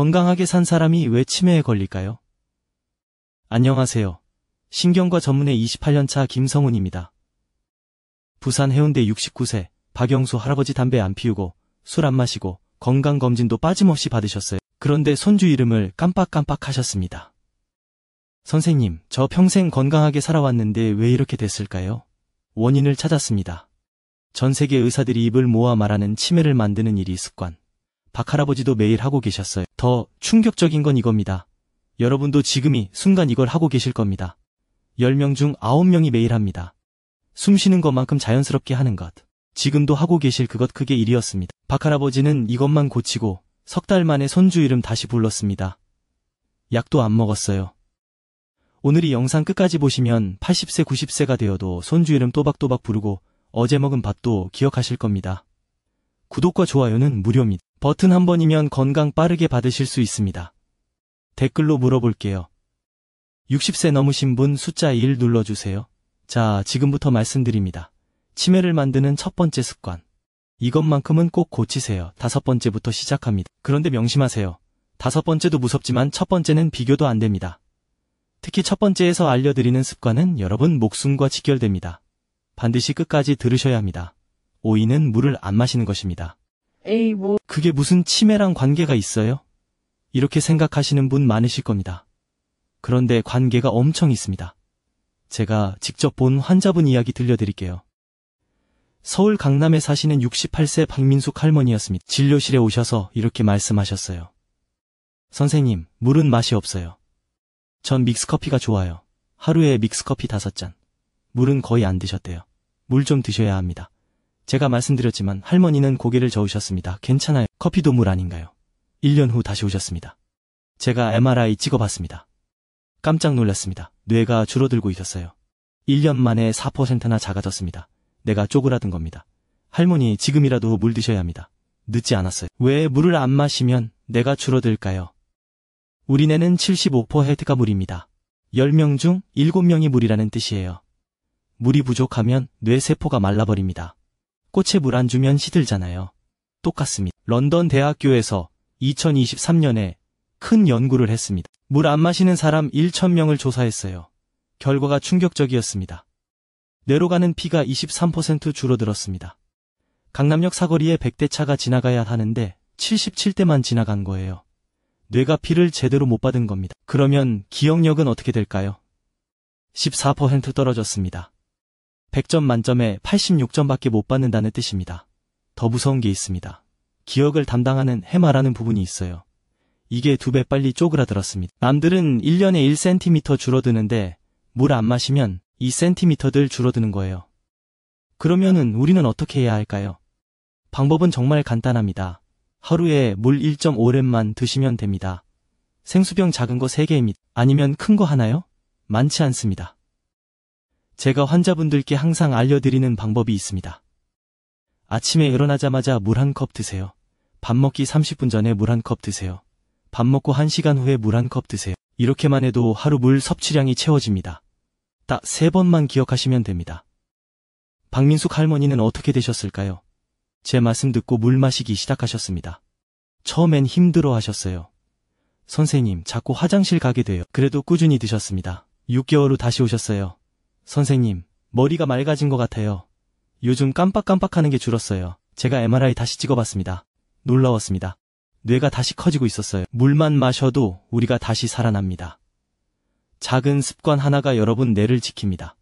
건강하게 산 사람이 왜 치매에 걸릴까요? 안녕하세요. 신경과 전문의 28년차 김성훈입니다. 부산 해운대 69세 박영수 할아버지 담배 안 피우고 술 안 마시고 건강검진도 빠짐없이 받으셨어요. 그런데 손주 이름을 깜빡깜빡 하셨습니다. 선생님, 저 평생 건강하게 살아왔는데 왜 이렇게 됐을까요? 원인을 찾았습니다. 전 세계 의사들이 입을 모아 말하는 치매를 만드는 일이 습관. 박 할아버지도 매일 하고 계셨어요. 더 충격적인 건 이겁니다. 여러분도 지금 이 순간 이걸 하고 계실 겁니다. 10명 중 9명이 매일 합니다. 숨 쉬는 것만큼 자연스럽게 하는 것. 지금도 하고 계실 그것 그게 일이었습니다. 박 할아버지는 이것만 고치고 석 달 만에 손주 이름 다시 불렀습니다. 약도 안 먹었어요. 오늘 이 영상 끝까지 보시면 80세 90세가 되어도 손주 이름 또박또박 부르고 어제 먹은 밥도 기억하실 겁니다. 구독과 좋아요는 무료입니다. 버튼 한 번이면 건강 빠르게 받으실 수 있습니다. 댓글로 물어볼게요. 60세 넘으신 분 숫자 1 눌러주세요. 자, 지금부터 말씀드립니다. 치매를 만드는 첫 번째 습관. 이것만큼은 꼭 고치세요. 5번째부터 시작합니다. 그런데 명심하세요. 5번째도 무섭지만 첫 번째는 비교도 안 됩니다. 특히 첫 번째에서 알려드리는 습관은 여러분 목숨과 직결됩니다. 반드시 끝까지 들으셔야 합니다. 5위는 물을 안 마시는 것입니다. 그게 무슨 치매랑 관계가 있어요? 이렇게 생각하시는 분 많으실 겁니다. 그런데 관계가 엄청 있습니다. 제가 직접 본 환자분 이야기 들려드릴게요. 서울 강남에 사시는 68세 박민숙 할머니였습니다. 진료실에 오셔서 이렇게 말씀하셨어요. 선생님, 물은 맛이 없어요. 전 믹스커피가 좋아요. 하루에 믹스커피 5잔. 물은 거의 안 드셨대요. 물 좀 드셔야 합니다. 제가 말씀드렸지만 할머니는 고개를 저으셨습니다. 괜찮아요. 커피도 물 아닌가요? 1년 후 다시 오셨습니다. 제가 MRI 찍어봤습니다. 깜짝 놀랐습니다. 뇌가 줄어들고 있었어요. 1년 만에 4%나 작아졌습니다. 내가 쪼그라든 겁니다. 할머니, 지금이라도 물 드셔야 합니다. 늦지 않았어요. 왜 물을 안 마시면 뇌가 줄어들까요? 우리 뇌는 75%가 물입니다. 10명 중 7명이 물이라는 뜻이에요. 물이 부족하면 뇌세포가 말라버립니다. 꽃에 물 안 주면 시들잖아요. 똑같습니다. 런던 대학교에서 2023년에 큰 연구를 했습니다. 물 안 마시는 사람 1,000명을 조사했어요. 결과가 충격적이었습니다. 뇌로 가는 피가 23% 줄어들었습니다. 강남역 사거리에 100대 차가 지나가야 하는데 77대만 지나간 거예요. 뇌가 피를 제대로 못 받은 겁니다. 그러면 기억력은 어떻게 될까요? 14% 떨어졌습니다. 100점 만점에 86점밖에 못 받는다는 뜻입니다. 더 무서운 게 있습니다. 기억을 담당하는 해마라는 부분이 있어요. 이게 2배 빨리 쪼그라들었습니다. 남들은 1년에 1cm 줄어드는데 물 안 마시면 2cm들 줄어드는 거예요. 그러면은 우리는 어떻게 해야 할까요? 방법은 정말 간단합니다. 하루에 물 1.5랩만 드시면 됩니다. 생수병 작은 거 3개입니다. 아니면 큰 거 하나요? 많지 않습니다. 제가 환자분들께 항상 알려드리는 방법이 있습니다. 아침에 일어나자마자 물 1컵 드세요. 밥 먹기 30분 전에 물 1컵 드세요. 밥 먹고 1시간 후에 물 1컵 드세요. 이렇게만 해도 하루 물 섭취량이 채워집니다. 딱 3번만 기억하시면 됩니다. 박민숙 할머니는 어떻게 되셨을까요? 제 말씀 듣고 물 마시기 시작하셨습니다. 처음엔 힘들어 하셨어요. 선생님, 자꾸 화장실 가게 돼요. 그래도 꾸준히 드셨습니다. 6개월 후 다시 오셨어요. 선생님, 머리가 맑아진 것 같아요. 요즘 깜빡깜빡하는 게 줄었어요. 제가 MRI 다시 찍어봤습니다. 놀라웠습니다. 뇌가 다시 커지고 있었어요. 물만 마셔도 우리가 다시 살아납니다. 작은 습관 하나가 여러분 뇌를 지킵니다.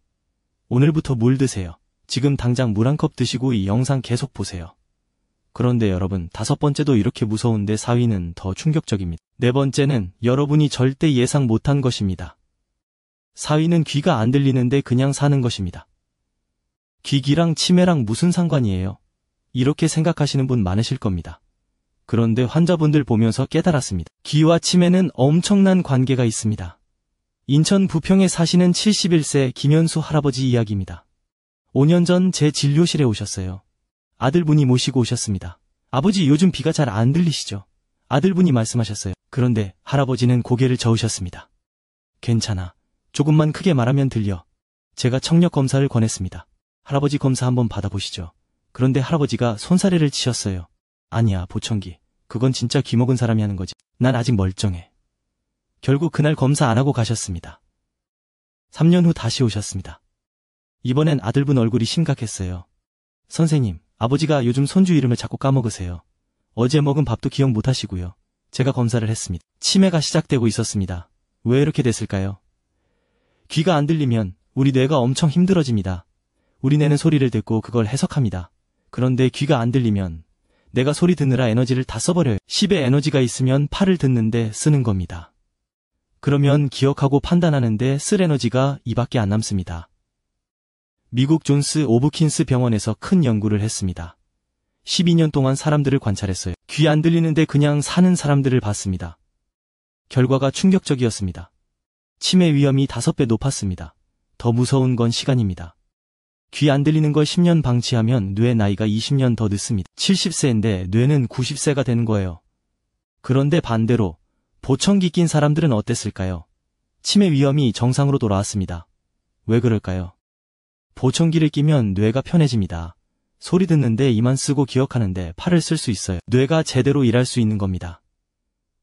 오늘부터 물 드세요. 지금 당장 물 1컵 드시고 이 영상 계속 보세요. 그런데 여러분, 5번째도 이렇게 무서운데 4위는 더 충격적입니다. 4번째는 여러분이 절대 예상 못한 것입니다. 4위는 귀가 안 들리는데 그냥 사는 것입니다. 귀기랑 치매랑 무슨 상관이에요? 이렇게 생각하시는 분 많으실 겁니다. 그런데 환자분들 보면서 깨달았습니다. 귀와 치매는 엄청난 관계가 있습니다. 인천 부평에 사시는 71세 김현수 할아버지 이야기입니다. 5년 전 제 진료실에 오셨어요. 아들분이 모시고 오셨습니다. 아버지, 요즘 귀가 잘 안 들리시죠? 아들분이 말씀하셨어요. 그런데 할아버지는 고개를 저으셨습니다. 괜찮아. 조금만 크게 말하면 들려. 제가 청력 검사를 권했습니다. 할아버지 검사 한번 받아보시죠. 그런데 할아버지가 손사래를 치셨어요. 아니야, 보청기. 그건 진짜 귀먹은 사람이 하는 거지. 난 아직 멀쩡해. 결국 그날 검사 안 하고 가셨습니다. 3년 후 다시 오셨습니다. 이번엔 아들분 얼굴이 심각했어요. 선생님, 아버지가 요즘 손주 이름을 자꾸 까먹으세요. 어제 먹은 밥도 기억 못 하시고요. 제가 검사를 했습니다. 치매가 시작되고 있었습니다. 왜 이렇게 됐을까요? 귀가 안 들리면 우리 뇌가 엄청 힘들어집니다. 우리 뇌는 소리를 듣고 그걸 해석합니다. 그런데 귀가 안 들리면 내가 소리 듣느라 에너지를 다 써버려요. 10의 에너지가 있으면 8을 듣는데 쓰는 겁니다. 그러면 기억하고 판단하는데 쓸 에너지가 2밖에 안 남습니다. 미국 존스 옵킨스 병원에서 큰 연구를 했습니다. 12년 동안 사람들을 관찰했어요. 귀 안 들리는데 그냥 사는 사람들을 봤습니다. 결과가 충격적이었습니다. 치매 위험이 5배 높았습니다. 더 무서운 건 시간입니다. 귀 안 들리는 걸 10년 방치하면 뇌 나이가 20년 더 늦습니다. 70세인데 뇌는 90세가 되는 거예요. 그런데 반대로 보청기 낀 사람들은 어땠을까요? 치매 위험이 정상으로 돌아왔습니다. 왜 그럴까요? 보청기를 끼면 뇌가 편해집니다. 소리 듣는데 이만 쓰고 기억하는데 팔을 쓸 수 있어요. 뇌가 제대로 일할 수 있는 겁니다.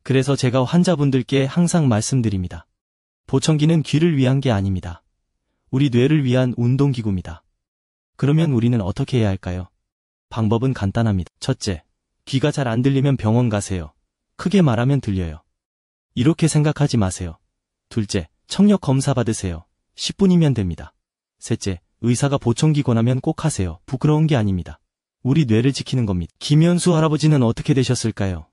그래서 제가 환자분들께 항상 말씀드립니다. 보청기는 귀를 위한 게 아닙니다. 우리 뇌를 위한 운동기구입니다. 그러면 우리는 어떻게 해야 할까요? 방법은 간단합니다. 첫째, 귀가 잘 안 들리면 병원 가세요. 크게 말하면 들려요. 이렇게 생각하지 마세요. 둘째, 청력 검사 받으세요. 10분이면 됩니다. 셋째, 의사가 보청기 권하면 꼭 하세요. 부끄러운 게 아닙니다. 우리 뇌를 지키는 겁니다. 김현수 할아버지는 어떻게 되셨을까요?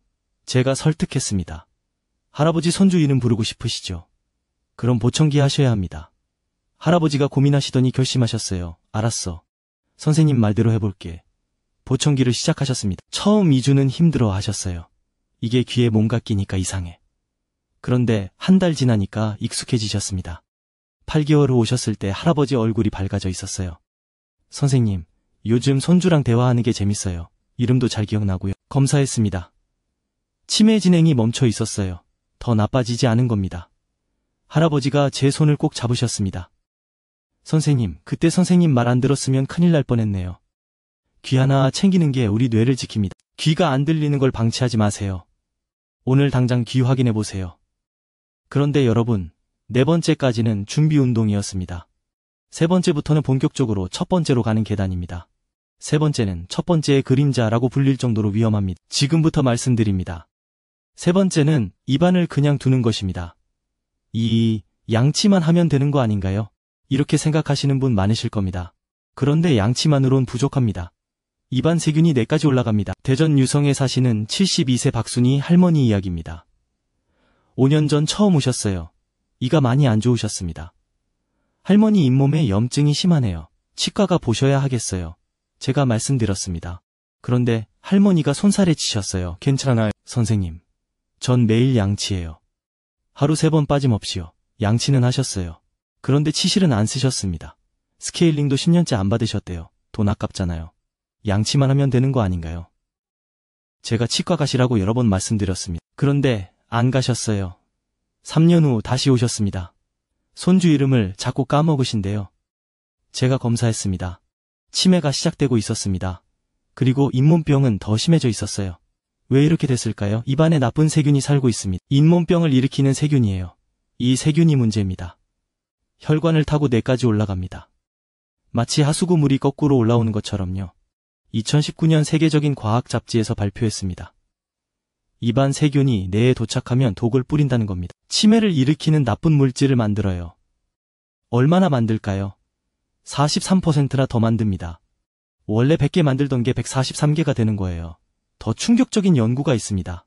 제가 설득했습니다. 할아버지 손주 이름 부르고 싶으시죠? 그럼 보청기 하셔야 합니다. 할아버지가 고민하시더니 결심하셨어요. 알았어. 선생님 말대로 해볼게. 보청기를 시작하셨습니다. 처음 2주는 힘들어 하셨어요. 이게 귀에 뭔가 끼니까 이상해. 그런데 한 달 지나니까 익숙해지셨습니다. 8개월 후 오셨을 때 할아버지 얼굴이 밝아져 있었어요. 선생님, 요즘 손주랑 대화하는 게 재밌어요. 이름도 잘 기억나고요. 검사했습니다. 치매 진행이 멈춰 있었어요. 더 나빠지지 않은 겁니다. 할아버지가 제 손을 꼭 잡으셨습니다. 선생님, 그때 선생님 말 안 들었으면 큰일 날 뻔했네요. 귀 하나 챙기는 게 우리 뇌를 지킵니다. 귀가 안 들리는 걸 방치하지 마세요. 오늘 당장 귀 확인해 보세요. 그런데 여러분, 4번째까지는 준비 운동이었습니다. 3번째부터는 본격적으로 첫 번째로 가는 계단입니다. 3번째는 첫 번째의 그림자라고 불릴 정도로 위험합니다. 지금부터 말씀드립니다. 3번째는 입안을 그냥 두는 것입니다. 이 양치만 하면 되는 거 아닌가요? 이렇게 생각하시는 분 많으실 겁니다. 그런데 양치만으론 부족합니다. 입안 세균이 뇌까지 올라갑니다. 대전 유성에 사시는 72세 박순희 할머니 이야기입니다. 5년 전 처음 오셨어요. 이가 많이 안 좋으셨습니다. 할머니 잇몸에 염증이 심하네요. 치과가 보셔야 하겠어요. 제가 말씀드렸습니다. 그런데 할머니가 손살에 치셨어요. 괜찮아요. 선생님, 전 매일 양치해요. 하루 3번 빠짐없이요. 양치는 하셨어요. 그런데 치실은 안 쓰셨습니다. 스케일링도 10년째 안 받으셨대요. 돈 아깝잖아요. 양치만 하면 되는 거 아닌가요? 제가 치과 가시라고 여러 번 말씀드렸습니다. 그런데 안 가셨어요. 3년 후 다시 오셨습니다. 손주 이름을 자꾸 까먹으신대요. 제가 검사했습니다. 치매가 시작되고 있었습니다. 그리고 잇몸병은 더 심해져 있었어요. 왜 이렇게 됐을까요? 입안에 나쁜 세균이 살고 있습니다. 잇몸병을 일으키는 세균이에요. 이 세균이 문제입니다. 혈관을 타고 뇌까지 올라갑니다. 마치 하수구 물이 거꾸로 올라오는 것처럼요. 2019년 세계적인 과학 잡지에서 발표했습니다. 입안 세균이 뇌에 도착하면 독을 뿌린다는 겁니다. 치매를 일으키는 나쁜 물질을 만들어요. 얼마나 만들까요? 43%나 더 만듭니다. 원래 100개 만들던 게 143개가 되는 거예요. 더 충격적인 연구가 있습니다.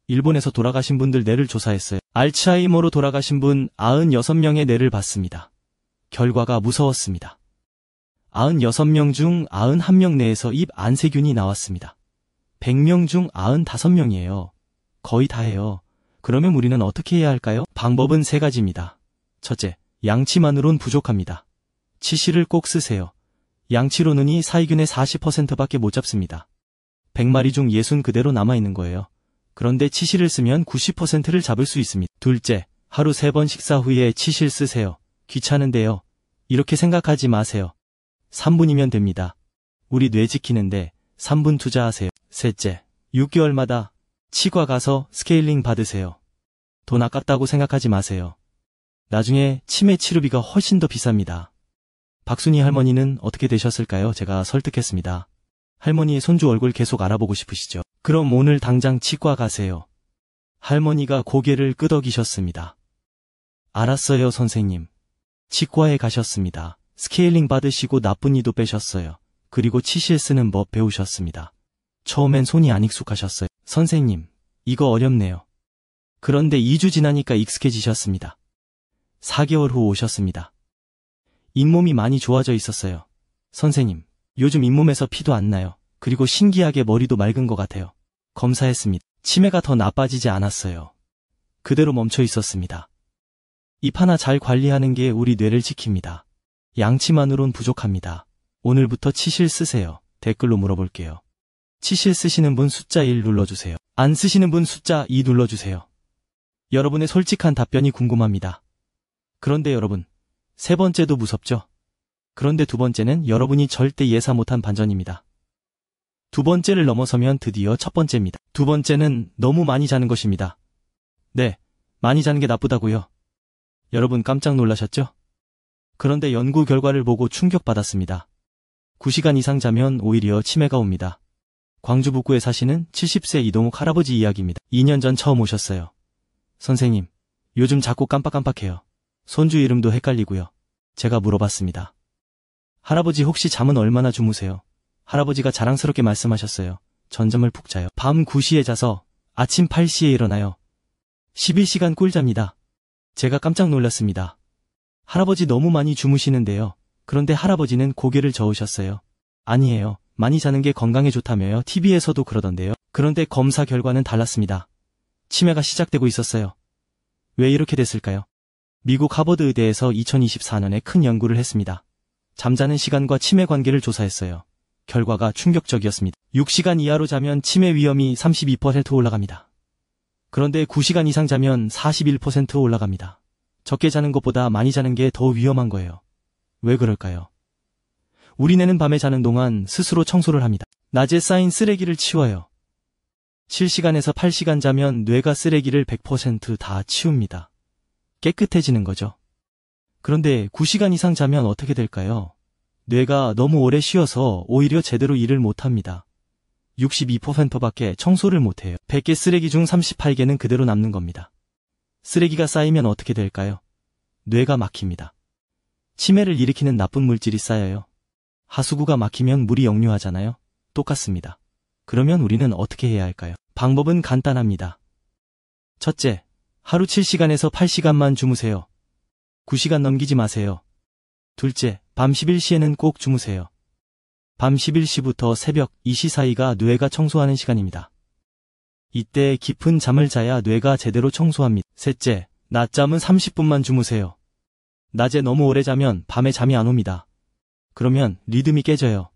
일본에서 돌아가신 분들 뇌를 조사했어요. 알츠하이머로 돌아가신 분 96명의 뇌를 봤습니다. 결과가 무서웠습니다. 96명 중 91명 뇌에서 입 안세균이 나왔습니다. 100명 중 95명이에요. 거의 다예요. 그러면 우리는 어떻게 해야 할까요? 방법은 3가지입니다. 첫째, 양치만으론 부족합니다. 치실을 꼭 쓰세요. 양치로는 이 사이균의 40%밖에 못 잡습니다. 100마리 중 60 그대로 남아있는 거예요. 그런데 치실을 쓰면 90%를 잡을 수 있습니다. 둘째, 하루 3번 식사 후에 치실 쓰세요. 귀찮은데요. 이렇게 생각하지 마세요. 3분이면 됩니다. 우리 뇌 지키는데 3분 투자하세요. 셋째, 6개월마다 치과 가서 스케일링 받으세요. 돈 아깝다고 생각하지 마세요. 나중에 치매 치료비가 훨씬 더 비쌉니다. 박순희 할머니는 어떻게 되셨을까요? 제가 설득했습니다. 할머니의 손주 얼굴 계속 알아보고 싶으시죠? 그럼 오늘 당장 치과 가세요. 할머니가 고개를 끄덕이셨습니다. 알았어요, 선생님. 치과에 가셨습니다. 스케일링 받으시고 나쁜이도 빼셨어요. 그리고 치실 쓰는 법 배우셨습니다. 처음엔 손이 안 익숙하셨어요. 선생님, 이거 어렵네요. 그런데 2주 지나니까 익숙해지셨습니다. 4개월 후 오셨습니다. 잇몸이 많이 좋아져 있었어요. 선생님, 요즘 잇몸에서 피도 안 나요. 그리고 신기하게 머리도 맑은 것 같아요. 검사했습니다. 치매가 더 나빠지지 않았어요. 그대로 멈춰 있었습니다. 입 하나 잘 관리하는 게 우리 뇌를 지킵니다. 양치만으론 부족합니다. 오늘부터 치실 쓰세요. 댓글로 물어볼게요. 치실 쓰시는 분 숫자 1 눌러주세요. 안 쓰시는 분 숫자 2 눌러주세요. 여러분의 솔직한 답변이 궁금합니다. 그런데 여러분, 세 번째도 무섭죠? 그런데 두 번째는 여러분이 절대 예사 못한 반전입니다. 두 번째를 넘어서면 드디어 첫 번째입니다. 두 번째는 너무 많이 자는 것입니다. 네, 많이 자는 게 나쁘다고요. 여러분 깜짝 놀라셨죠? 그런데 연구 결과를 보고 충격받았습니다. 9시간 이상 자면 오히려 치매가 옵니다. 광주 북구에 사시는 70세 이동욱 할아버지 이야기입니다. 2년 전 처음 오셨어요. 선생님, 요즘 자꾸 깜빡깜빡해요. 손주 이름도 헷갈리고요. 제가 물어봤습니다. 할아버지 혹시 잠은 얼마나 주무세요? 할아버지가 자랑스럽게 말씀하셨어요. 전잠을 푹 자요. 밤 9시에 자서 아침 8시에 일어나요. 11시간 꿀잡니다. 제가 깜짝 놀랐습니다. 할아버지 너무 많이 주무시는데요. 그런데 할아버지는 고개를 저으셨어요. 아니에요. 많이 자는 게 건강에 좋다며요. TV에서도 그러던데요. 그런데 검사 결과는 달랐습니다. 치매가 시작되고 있었어요. 왜 이렇게 됐을까요? 미국 하버드 의대에서 2024년에 큰 연구를 했습니다. 잠자는 시간과 치매 관계를 조사했어요. 결과가 충격적이었습니다. 6시간 이하로 자면 치매 위험이 32% 올라갑니다. 그런데 9시간 이상 자면 41% 올라갑니다. 적게 자는 것보다 많이 자는 게 더 위험한 거예요. 왜 그럴까요? 우리 뇌는 밤에 자는 동안 스스로 청소를 합니다. 낮에 쌓인 쓰레기를 치워요. 7시간에서 8시간 자면 뇌가 쓰레기를 100% 다 치웁니다. 깨끗해지는 거죠. 그런데 9시간 이상 자면 어떻게 될까요? 뇌가 너무 오래 쉬어서 오히려 제대로 일을 못합니다. 62%밖에 청소를 못해요. 100개 쓰레기 중 38개는 그대로 남는 겁니다. 쓰레기가 쌓이면 어떻게 될까요? 뇌가 막힙니다. 치매를 일으키는 나쁜 물질이 쌓여요. 하수구가 막히면 물이 역류하잖아요. 똑같습니다. 그러면 우리는 어떻게 해야 할까요? 방법은 간단합니다. 첫째, 하루 7시간에서 8시간만 주무세요. 9시간 넘기지 마세요. 둘째, 밤 11시에는 꼭 주무세요. 밤 11시부터 새벽 2시 사이가 뇌가 청소하는 시간입니다. 이때 깊은 잠을 자야 뇌가 제대로 청소합니다. 셋째, 낮잠은 30분만 주무세요. 낮에 너무 오래 자면 밤에 잠이 안 옵니다. 그러면 리듬이 깨져요.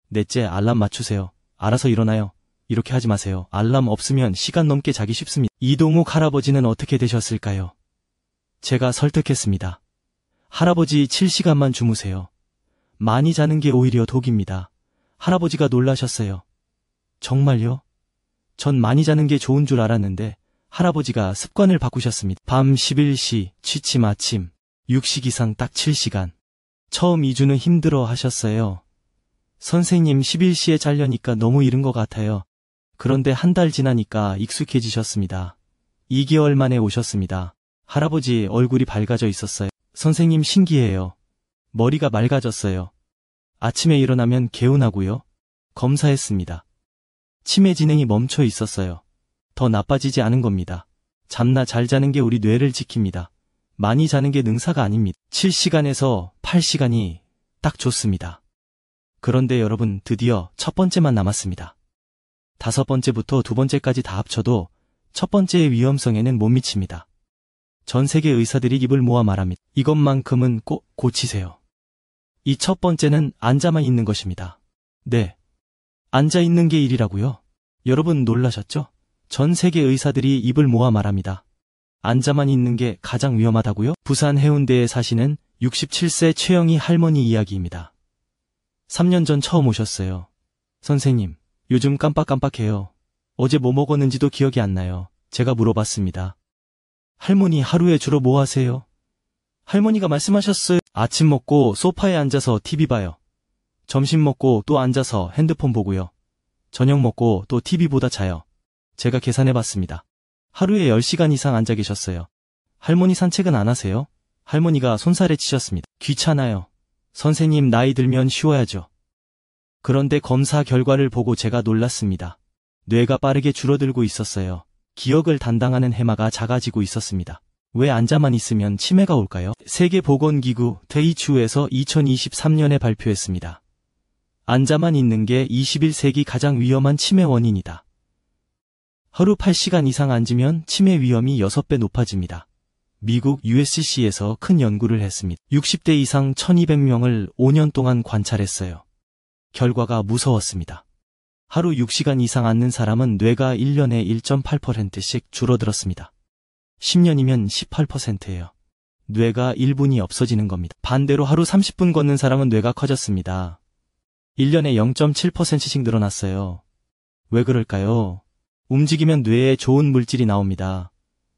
넷째, 알람 맞추세요. 알아서 일어나요. 이렇게 하지 마세요. 알람 없으면 시간 넘게 자기 쉽습니다. 이동욱 할아버지는 어떻게 되셨을까요? 제가 설득했습니다. 할아버지 7시간만 주무세요. 많이 자는 게 오히려 독입니다. 할아버지가 놀라셨어요. 정말요? 전 많이 자는 게 좋은 줄 알았는데 할아버지가 습관을 바꾸셨습니다. 밤 11시, 취침 아침, 육식 이상 딱 7시간. 처음 2주는 힘들어 하셨어요. 선생님 11시에 자려니까 너무 이른 것 같아요. 그런데 한 달 지나니까 익숙해지셨습니다. 2개월 만에 오셨습니다. 할아버지 얼굴이 밝아져 있었어요. 선생님 신기해요. 머리가 맑아졌어요. 아침에 일어나면 개운하고요. 검사했습니다. 치매 진행이 멈춰 있었어요. 더 나빠지지 않은 겁니다. 잠나 잘 자는 게 우리 뇌를 지킵니다. 많이 자는 게 능사가 아닙니다. 7시간에서 8시간이 딱 좋습니다. 그런데 여러분 드디어 첫 번째만 남았습니다. 5번째부터 2번째까지 다 합쳐도 첫 번째의 위험성에는 못 미칩니다. 전 세계 의사들이 입을 모아 말합니다. 이것만큼은 꼭 고치세요. 이 첫 번째는 앉아만 있는 것입니다. 네. 앉아 있는 게 일이라고요? 여러분 놀라셨죠? 전 세계 의사들이 입을 모아 말합니다. 앉아만 있는 게 가장 위험하다고요? 부산 해운대에 사시는 67세 최영희 할머니 이야기입니다. 3년 전 처음 오셨어요. 선생님, 요즘 깜빡깜빡해요. 어제 뭐 먹었는지도 기억이 안 나요. 제가 물어봤습니다. 할머니 하루에 주로 뭐 하세요? 할머니가 말씀하셨어요. 아침 먹고 소파에 앉아서 TV 봐요. 점심 먹고 또 앉아서 핸드폰 보고요. 저녁 먹고 또 TV 보다 자요. 제가 계산해봤습니다. 하루에 10시간 이상 앉아 계셨어요. 할머니 산책은 안 하세요? 할머니가 손살에 치셨습니다. 귀찮아요. 선생님 나이 들면 쉬어야죠. 그런데 검사 결과를 보고 제가 놀랐습니다. 뇌가 빠르게 줄어들고 있었어요. 기억을 담당하는 해마가 작아지고 있었습니다. 왜 앉아만 있으면 치매가 올까요? 세계보건기구 WHO에서 2023년에 발표했습니다. 앉아만 있는 게 21세기 가장 위험한 치매 원인이다. 하루 8시간 이상 앉으면 치매 위험이 6배 높아집니다. 미국 USC에서 큰 연구를 했습니다. 60대 이상 1200명을 5년 동안 관찰했어요. 결과가 무서웠습니다. 하루 6시간 이상 앉는 사람은 뇌가 1년에 1.8%씩 줄어들었습니다. 10년이면 18%예요. 뇌가 1분이 없어지는 겁니다. 반대로 하루 30분 걷는 사람은 뇌가 커졌습니다. 1년에 0.7%씩 늘어났어요. 왜 그럴까요? 움직이면 뇌에 좋은 물질이 나옵니다.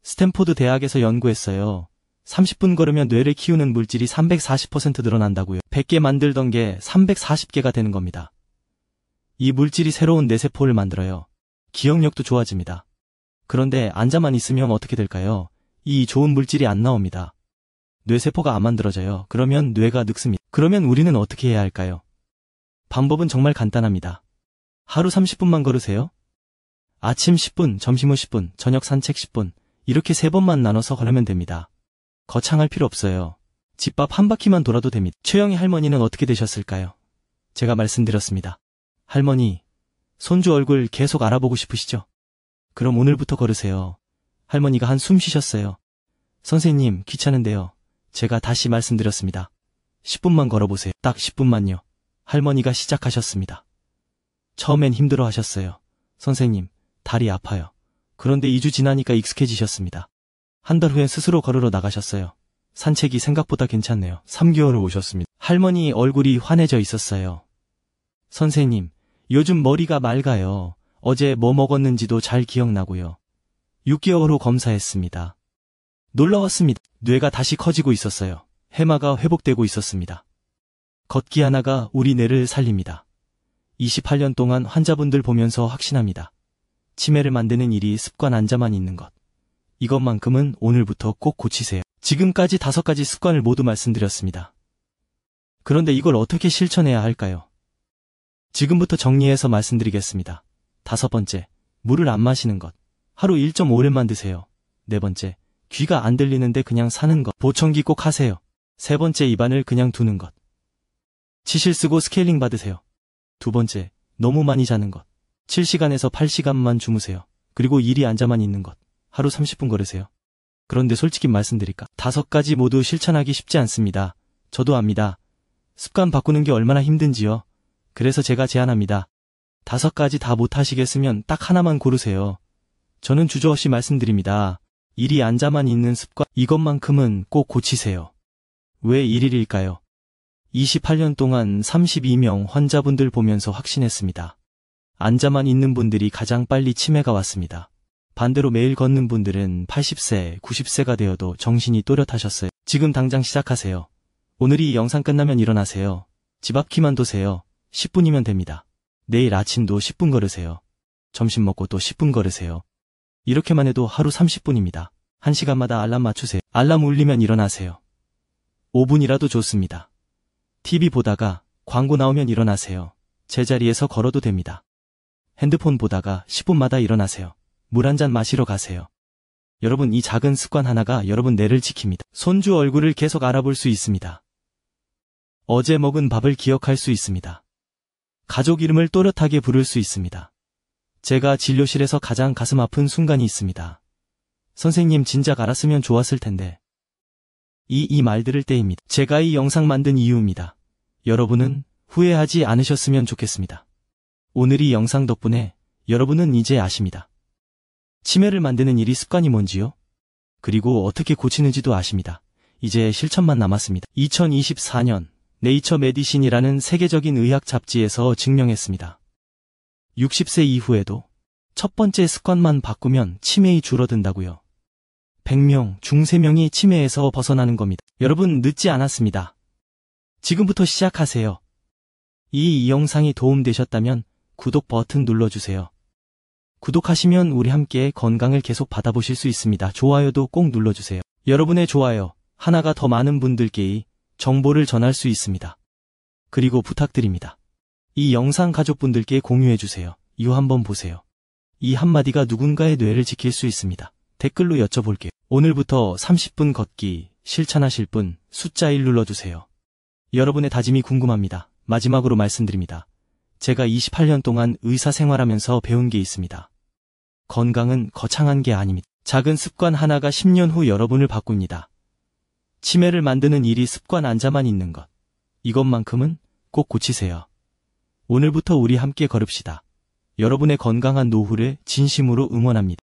스탠포드 대학에서 연구했어요. 30분 걸으면 뇌를 키우는 물질이 340% 늘어난다고요. 100개 만들던 게 340개가 되는 겁니다. 이 물질이 새로운 뇌세포를 만들어요. 기억력도 좋아집니다. 그런데 앉아만 있으면 어떻게 될까요? 이 좋은 물질이 안 나옵니다. 뇌세포가 안 만들어져요. 그러면 뇌가 늙습니다. 그러면 우리는 어떻게 해야 할까요? 방법은 정말 간단합니다. 하루 30분만 걸으세요. 아침 10분, 점심 후 10분, 저녁 산책 10분, 이렇게 3번만 나눠서 걸으면 됩니다. 거창할 필요 없어요. 집밥 한 바퀴만 돌아도 됩니다. 최영희 할머니는 어떻게 되셨을까요? 제가 말씀드렸습니다. 할머니, 손주 얼굴 계속 알아보고 싶으시죠? 그럼 오늘부터 걸으세요. 할머니가 한숨 쉬셨어요. 선생님, 귀찮은데요. 제가 다시 말씀드렸습니다. 10분만 걸어보세요. 딱 10분만요. 할머니가 시작하셨습니다. 처음엔 힘들어 하셨어요. 선생님, 다리 아파요. 그런데 2주 지나니까 익숙해지셨습니다. 한 달 후엔 스스로 걸으러 나가셨어요. 산책이 생각보다 괜찮네요. 3개월을 오셨습니다. 할머니 얼굴이 환해져 있었어요. 선생님, 요즘 머리가 맑아요. 어제 뭐 먹었는지도 잘 기억나고요. 6개월 후 검사했습니다. 놀라웠습니다. 뇌가 다시 커지고 있었어요. 해마가 회복되고 있었습니다. 걷기 하나가 우리 뇌를 살립니다. 28년 동안 환자분들 보면서 확신합니다. 치매를 만드는 일이 습관 앉아만 있는 것. 이것만큼은 오늘부터 꼭 고치세요. 지금까지 5가지 습관을 모두 말씀드렸습니다. 그런데 이걸 어떻게 실천해야 할까요? 지금부터 정리해서 말씀드리겠습니다. 5번째, 물을 안 마시는 것. 하루 1.5랩만 드세요. 4번째, 귀가 안 들리는데 그냥 사는 것. 보청기 꼭 하세요. 3번째, 입안을 그냥 두는 것. 치실 쓰고 스케일링 받으세요. 2번째, 너무 많이 자는 것. 7시간에서 8시간만 주무세요. 그리고 일이 앉아만 있는 것. 하루 30분 걸으세요. 그런데 솔직히 말씀드릴까? 5가지 모두 실천하기 쉽지 않습니다. 저도 압니다. 습관 바꾸는 게 얼마나 힘든지요. 그래서 제가 제안합니다. 5가지 다 못하시겠으면 딱 하나만 고르세요. 저는 주저없이 말씀드립니다. 일이 앉아만 있는 습관, 이것만큼은 꼭 고치세요. 왜 1일일까요? 28년 동안 32명 환자분들 보면서 확신했습니다. 앉아만 있는 분들이 가장 빨리 치매가 왔습니다. 반대로 매일 걷는 분들은 80세, 90세가 되어도 정신이 또렷하셨어요. 지금 당장 시작하세요. 오늘이 이 영상 끝나면 일어나세요. 집 앞키만 도세요. 10분이면 됩니다. 내일 아침도 10분 걸으세요. 점심 먹고 또 10분 걸으세요. 이렇게만 해도 하루 30분입니다. 1시간마다 알람 맞추세요. 알람 울리면 일어나세요. 5분이라도 좋습니다. TV 보다가 광고 나오면 일어나세요. 제자리에서 걸어도 됩니다. 핸드폰 보다가 10분마다 일어나세요. 물 한 잔 마시러 가세요. 여러분, 이 작은 습관 하나가 여러분 뇌를 지킵니다. 손주 얼굴을 계속 알아볼 수 있습니다. 어제 먹은 밥을 기억할 수 있습니다. 가족 이름을 또렷하게 부를 수 있습니다. 제가 진료실에서 가장 가슴 아픈 순간이 있습니다. 선생님 진작 알았으면 좋았을 텐데. 이 말 들을 때입니다. 제가 이 영상 만든 이유입니다. 여러분은 후회하지 않으셨으면 좋겠습니다. 오늘 이 영상 덕분에 여러분은 이제 아십니다. 치매를 만드는 일이 습관이 뭔지요? 그리고 어떻게 고치는지도 아십니다. 이제 실천만 남았습니다. 2024년 네이처 메디신이라는 세계적인 의학 잡지에서 증명했습니다. 60세 이후에도 첫 번째 습관만 바꾸면 치매이 줄어든다고요. 100명 중 3명이 치매에서 벗어나는 겁니다. 여러분 늦지 않았습니다. 지금부터 시작하세요. 이 영상이 도움되셨다면 구독 버튼 눌러주세요. 구독하시면 우리 함께 건강을 계속 받아보실 수 있습니다. 좋아요도 꼭 눌러주세요. 여러분의 좋아요 하나가 더 많은 분들께 이 정보를 전할 수 있습니다. 그리고 부탁드립니다. 이 영상 가족분들께 공유해주세요. 이거 한번 보세요. 이 한마디가 누군가의 뇌를 지킬 수 있습니다. 댓글로 여쭤볼게요. 오늘부터 30분 걷기 실천하실 분 숫자 1 눌러주세요. 여러분의 다짐이 궁금합니다. 마지막으로 말씀드립니다. 제가 28년 동안 의사 생활하면서 배운 게 있습니다. 건강은 거창한 게 아닙니다. 작은 습관 하나가 10년 후 여러분을 바꿉니다. 치매를 만드는 일이 습관 안자만 있는 것. 이것만큼은 꼭 고치세요. 오늘부터 우리 함께 걸읍시다. 여러분의 건강한 노후를 진심으로 응원합니다.